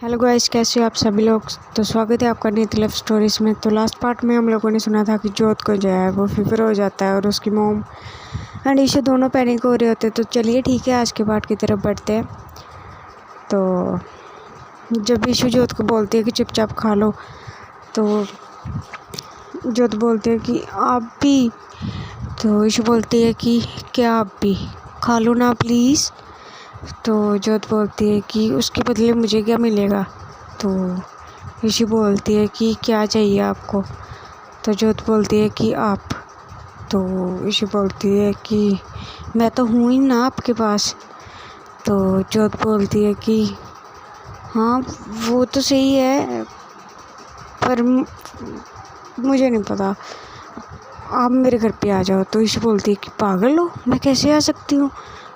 Hello guys, कैसे हो आप सभी लोग। तो स्वागत है आपका नीति लव स्टोरीज में। तो लास्ट पार्ट में हम लोगों ने सुना था कि जोत को जो है वो फीवर हो जाता है और उसकी मोम एंड ईशू दोनों पैनिक हो रहे होते हैं। तो चलिए ठीक है, आज के पार्ट की तरफ बढ़ते हैं। तो जब ईशू जोत को बोलती है कि चुपचाप खा लो, तो जोत बोलती है कि आप भी। तो ईशू बोलती है कि क्या आप भी खा लो ना प्लीज़। तो जोत बोलती है कि उसके बदले मुझे क्या मिलेगा। तो ऋषि बोलती है कि क्या चाहिए आपको। तो जोत बोलती है कि आप। तो ऋषि बोलती है कि मैं तो हूँ ही ना आपके पास। तो जोत बोलती है कि हाँ वो तो सही है, पर मुझे नहीं पता, आप मेरे घर पे आ जाओ। तो ऋषि बोलती है कि पागल हो, मैं कैसे आ सकती हूँ,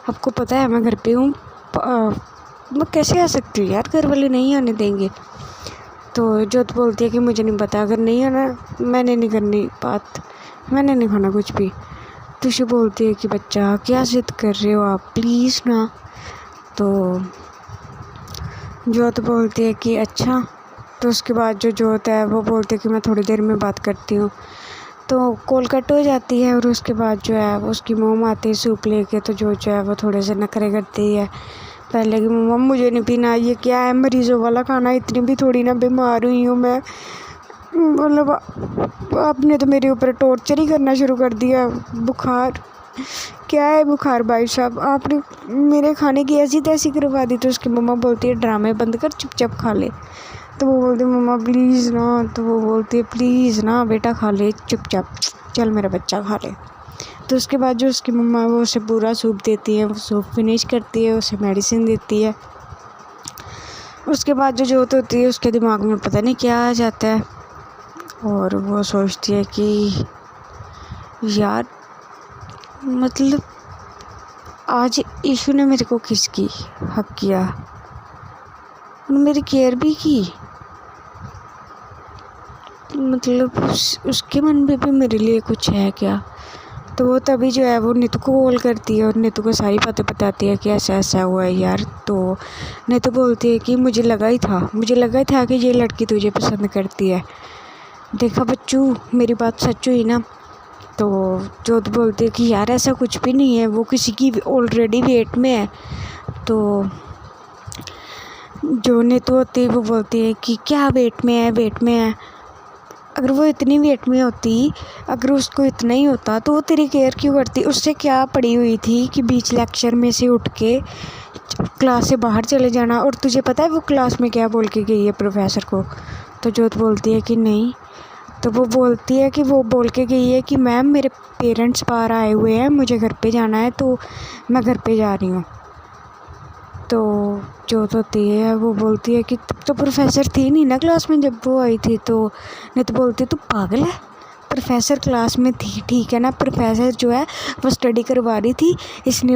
आपको पता है मैं घर पे हूँ, मैं कैसे आ सकती हूँ यार, घर वाले नहीं आने देंगे। तो जोत बोलती है कि मुझे नहीं पता, अगर नहीं आना मैंने नहीं करनी बात, मैंने नहीं खाना कुछ भी। तो ऋषि बोलती है कि बच्चा क्या जिद कर रहे हो आप, प्लीज़ ना। तो जोत बोलती है कि अच्छा। तो उसके बाद जो जोत है वो बोलती है कि मैं थोड़ी देर में बात करती हूँ। तो कॉल कट हो जाती है और उसके बाद जो है वो उसकी मोम आती है सूप लेके। तो जो है वो थोड़े से नखरे करती है पहले कि मम्मा मुझे नहीं पीना, ये क्या है मरीज़ों वाला खाना, इतनी भी थोड़ी ना बीमार हुई हूँ मैं, मतलब आपने तो मेरे ऊपर टॉर्चर ही करना शुरू कर दिया। बुखार क्या है बुखार भाई साहब, आपने मेरे खाने की ऐसी तैसी करवा दी। तो उसकी मम्मा बोलती है ड्रामे बंद कर, चुपचाप खा ले। तो वो बोलती है मम्मा प्लीज़ ना। तो वो बोलती है प्लीज़ ना बेटा खा ले चुपचाप, चल मेरा बच्चा खा ले। तो उसके बाद जो उसकी मम्मा वो उसे पूरा सूप देती है, वो सूप फिनिश करती है, उसे मेडिसिन देती है। उसके बाद जो जोत होती है उसके दिमाग में पता नहीं क्या आ जाता है और वो सोचती है कि यार मतलब आज ईशू ने मेरे को किसकी हक किया, उन्होंने मेरी केयर भी की, मतलब उसके मन में भी मेरे लिए कुछ है क्या। तो वो तभी जो है वो नीतू को कॉल करती है और नीतू को सारी बातें बताती है कि ऐसा ऐसा हुआ है यार। तो नीतू बोलती है कि मुझे लगा ही था कि ये लड़की तुझे पसंद करती है, देखा बच्चू मेरी बात सच हुई ना। तो जोत बोलती है कि यार ऐसा कुछ भी नहीं है, वो किसी की ऑलरेडी वेट में है। तो जो नीतू होती है वो बोलती है कि क्या वेट में है, अगर वो इतनी वेट में होती, अगर उसको इतना ही होता तो वो तेरी केयर क्यों करती, उससे क्या पड़ी हुई थी कि बीच लेक्चर में से उठ के क्लास से बाहर चले जाना। और तुझे पता है वो क्लास में क्या बोल के गई है प्रोफेसर को। तो जोत बोलती है कि नहीं। तो वो बोलती है कि वो बोल के गई है कि मैम मेरे पेरेंट्स बाहर आए हुए हैं, मुझे घर पे जाना है, तो मैं घर पे जा रही हूँ। तो जोत होती है वो बोलती है कि तब तो प्रोफेसर थी नहीं ना क्लास में जब वो आई थी। तो नहीं तो बोलती तू पागल है, प्रोफेसर क्लास में थी ठीक है ना, प्रोफेसर जो है वो स्टडी करवा रही थी, इसने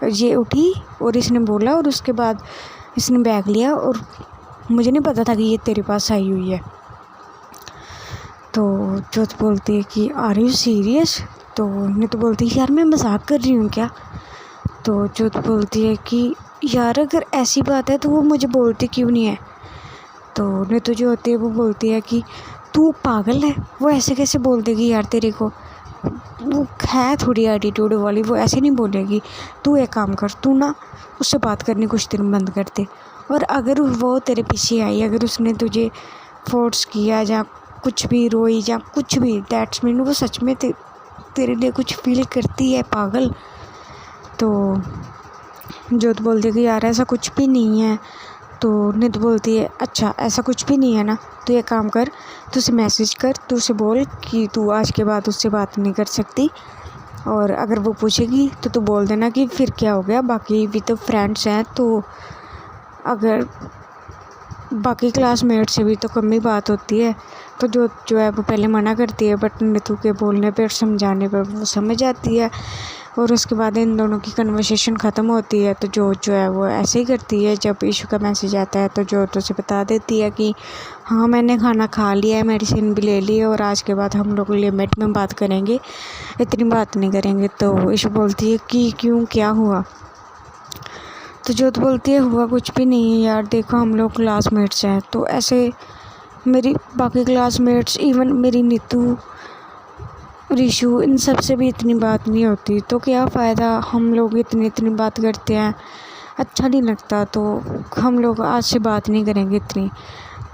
ये उठी और इसने बोला और उसके बाद इसने बैग लिया और मुझे नहीं पता था कि ये तेरे पास आई हुई है। तो जोत बोलती है कि आर यू सीरियस। तो नहीं तो बोलती है यार मैं मजाक कर रही हूँ क्या। तो जोत बोलती है कि यार अगर ऐसी बात है तो वो मुझे बोलती क्यों नहीं है। तो नीतू जो होती है वो बोलती है कि तू पागल है, वो ऐसे कैसे बोल देगी यार तेरे को, वो है थोड़ी एटीट्यूड वाली, वो ऐसे नहीं बोलेगी। तू एक काम कर, तू ना उससे बात करनी कुछ दिन बंद कर दे, और अगर वो तेरे पीछे आई, अगर उसने तुझे फोर्स किया या कुछ भी रोई या कुछ भी, दैट्स मीन वो सच में तेरे लिए कुछ फील करती है पागल। तो जोत बोलती है कि यार ऐसा कुछ भी नहीं है। तो नित बोलती है अच्छा ऐसा कुछ भी नहीं है ना, तो ये काम कर, तू उसे मैसेज कर, तू उसे बोल कि तू आज के बाद उससे बात नहीं कर सकती, और अगर वो पूछेगी तो तू बोल देना कि फिर क्या हो गया, बाकी भी तो फ्रेंड्स हैं, तो अगर बाकी क्लासमेट से भी तो कम ही बात होती है। तो जो है वो पहले मना करती है, बट नीतू के बोलने पर समझाने पर वो समझ आती है और उसके बाद इन दोनों की कन्वर्सेशन ख़त्म होती है। तो जो है वो ऐसे ही करती है, जब ईशू का मैसेज आता है तो जो उसे बता देती है कि हाँ मैंने खाना खा लिया है, मेडिसिन भी ले ली है और आज के बाद हम लोग लिमिट में बात करेंगे, इतनी बात नहीं करेंगे। तो ईशू बोलती है कि क्यों क्या हुआ। तो जोत बोलती है हुआ कुछ भी नहीं है यार, देखो हम लोग क्लासमेट्स हैं। तो ऐसे मेरी बाकी क्लासमेट्स, इवन मेरी नीतू, ऋषु, इन सब से भी इतनी बात नहीं होती, तो क्या फ़ायदा, हम लोग इतनी बात करते हैं, अच्छा नहीं लगता, तो हम लोग आज से बात नहीं करेंगे इतनी।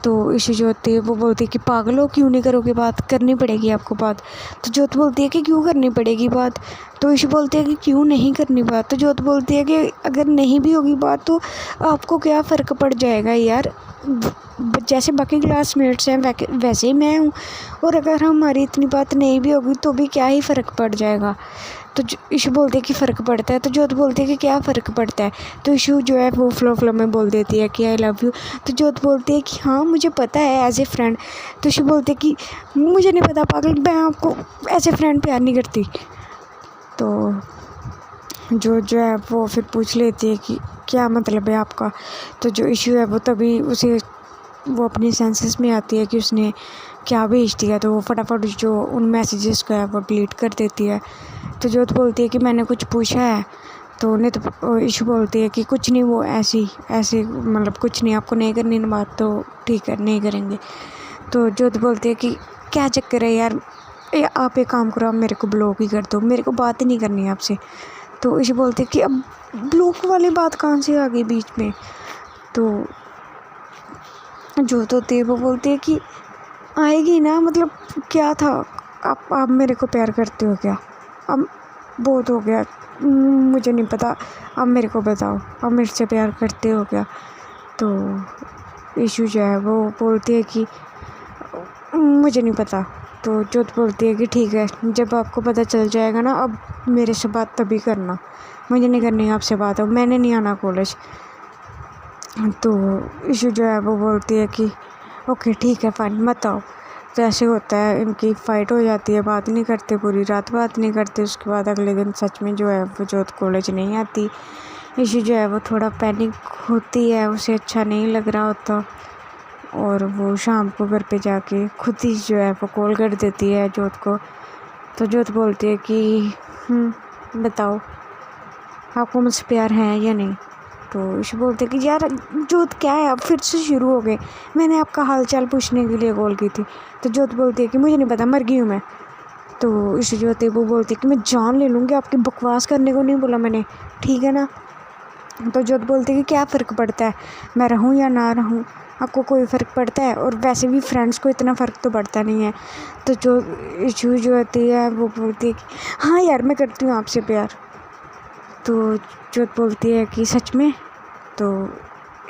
तो ईशु जो होती है वो बोलती है कि पागल हो, क्यों नहीं करोगे बात, करनी पड़ेगी आपको बात। तो जोत बोलती है कि क्यों करनी पड़ेगी बात। तो ईशु बोलती है कि क्यों नहीं करनी बात। तो जोत बोलती है कि अगर नहीं भी होगी बात तो आपको क्या फ़र्क पड़ जाएगा यार, जैसे बाकी क्लासमेट्स हैं वैसे ही मैं हूँ, और अगर हमारी इतनी बात नहीं भी होगी तो भी क्या ही फ़र्क पड़ जाएगा। तो ईशु बोलती है कि फ़र्क पड़ता है। तो जोत बोलती है कि क्या फ़र्क पड़ता है। तो ईशु जो है वो फ्लो में बोल देती है कि आई लव यू। तो जोत बोलती है कि हाँ मुझे पता है एज ए फ्रेंड। तो ईशु बोलती है कि मुझे नहीं पता पागल, मैं आपको एज ए फ्रेंड प्यार नहीं करती। तो जो है वो फिर पूछ लेती है कि क्या मतलब है आपका। तो जो ईशु है वो तभी उसे वो अपनी सेंसेस में आती है कि उसने क्या भेज दिया। तो वो फटाफट जो उन मैसेजेस को है वो डिलीट कर देती है। तो जोत बोलती है कि मैंने कुछ पूछा है। तो उन्हें तो ईशु बोलती है कि कुछ नहीं, वो ऐसे मतलब कुछ नहीं, आपको नहीं करनी ना बात तो ठीक है नहीं करेंगे। तो जोत बोलती है कि क्या चक्कर है यार, आप एक काम करो, आप मेरे को ब्लॉक ही कर दो, मेरे को बात ही नहीं करनी है आपसे। तो ईशु बोलती है कि अब ब्लॉक वाली बात कहाँ से आ गई बीच में। तो जोत होती है वो बोलती है कि आएगी ना, मतलब क्या था, आप मेरे को प्यार करते हो क्या, अब बहुत हो गया, मुझे नहीं पता, अब मेरे को बताओ, अब मेरे से प्यार करते हो क्या। तो ईशु जो है वो बोलती है कि मुझे नहीं पता। तो जोत बोलती है कि ठीक है, जब आपको पता चल जाएगा ना, अब मेरे से बात तभी करना, मुझे नहीं करनी आपसे बात, अब मैंने नहीं आना कॉलेज। तो ईशु जो है वो बोलती है कि ओके ठीक है फाइन, मत आओ। तो ऐसे होता है, इनकी फ़ाइट हो जाती है, बात नहीं करते, पूरी रात बात नहीं करते। उसके बाद अगले दिन सच में जो है वो जोत कॉलेज नहीं आती। ईशु जो है वो थोड़ा पैनिक होती है, उसे अच्छा नहीं लग रहा होता, और वो शाम को घर पे जाके खुद ही जो है वो कॉल कर देती है जोत को। तो जोत बोलती है कि बताओ आपको मुझसे प्यार है या नहीं। तो ईशु बोलते कि यार जोत क्या है, अब फिर से शुरू हो गए, मैंने आपका हाल चाल पूछने के लिए कॉल की थी। तो जोत बोलती है कि मुझे नहीं पता, मर गई हूँ मैं। तो ईशु जो होती है वो बोलती है कि मैं जान ले लूँगी, आपकी बकवास करने को नहीं बोला मैंने, ठीक है ना। तो जोत बोलती है कि क्या फ़र्क पड़ता है, मैं रहूँ या ना रहूँ, आपको कोई फ़र्क पड़ता है, और वैसे भी फ्रेंड्स को इतना फ़र्क तो पड़ता नहीं है। तो जो ईशु जो होती है वो बोलती है कि हाँ यार मैं करती हूँ आपसे प्यार। तो जोत बोलती है कि सच में। तो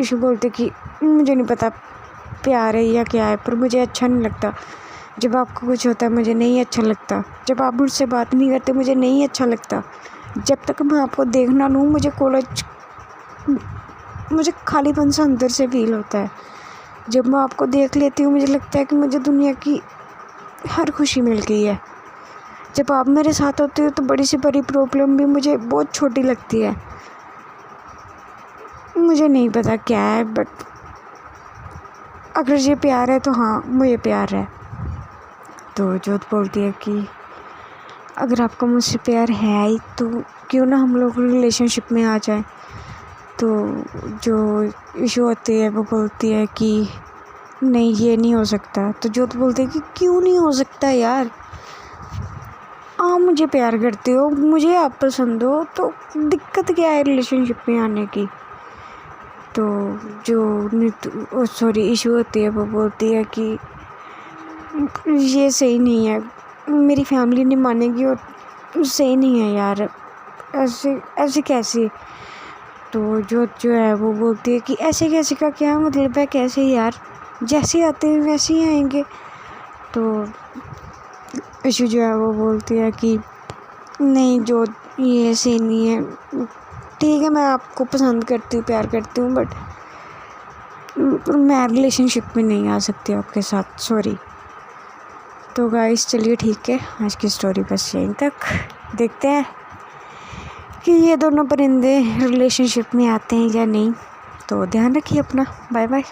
ईशु बोलते कि मुझे नहीं पता प्यार है या क्या है, पर मुझे अच्छा नहीं लगता जब आपको कुछ होता है, मुझे नहीं अच्छा लगता जब आप मुझसे बात नहीं करते, मुझे नहीं अच्छा लगता जब तक मैं आपको देख ना लूँ, मुझे खालीपन सा अंदर से फील होता है। जब मैं आपको देख लेती हूँ मुझे लगता है कि मुझे दुनिया की हर खुशी मिल गई है। जब आप मेरे साथ होते हो तो बड़ी से बड़ी प्रॉब्लम भी मुझे बहुत छोटी लगती है। मुझे नहीं पता क्या है, बट अगर ये प्यार है तो हाँ मुझे प्यार है। तो जोत बोलती है कि अगर आपको मुझसे प्यार है ही तो क्यों ना हम लोग रिलेशनशिप में आ जाएं। तो जो ईशु होती है वो बोलती है कि नहीं ये नहीं हो सकता। तो जोत बोलती है कि क्यों नहीं हो सकता यार, आप मुझे प्यार करते हो, मुझे आप पसंद हो, तो दिक्कत क्या है रिलेशनशिप में आने की। तो जो ईशु होती है वो बोलती है कि ये सही नहीं है, मेरी फैमिली नहीं मानेगी, और सही नहीं है यार, ऐसे कैसे। तो जो है वो बोलती है कि ऐसे कैसे का क्या मतलब है, कैसे यार, जैसे आते हैं वैसे ही आएंगे। तो ईशु जो है वो बोलती है कि नहीं जो ये सही नहीं है, ठीक है मैं आपको पसंद करती हूँ, प्यार करती हूँ, बट मैं रिलेशनशिप में नहीं आ सकती आपके साथ, सॉरी। तो गाइस चलिए ठीक है, आज की स्टोरी बस यहीं तक। देखते हैं कि ये दोनों परिंदे रिलेशनशिप में आते हैं या नहीं। तो ध्यान रखिए अपना, बाय बाय।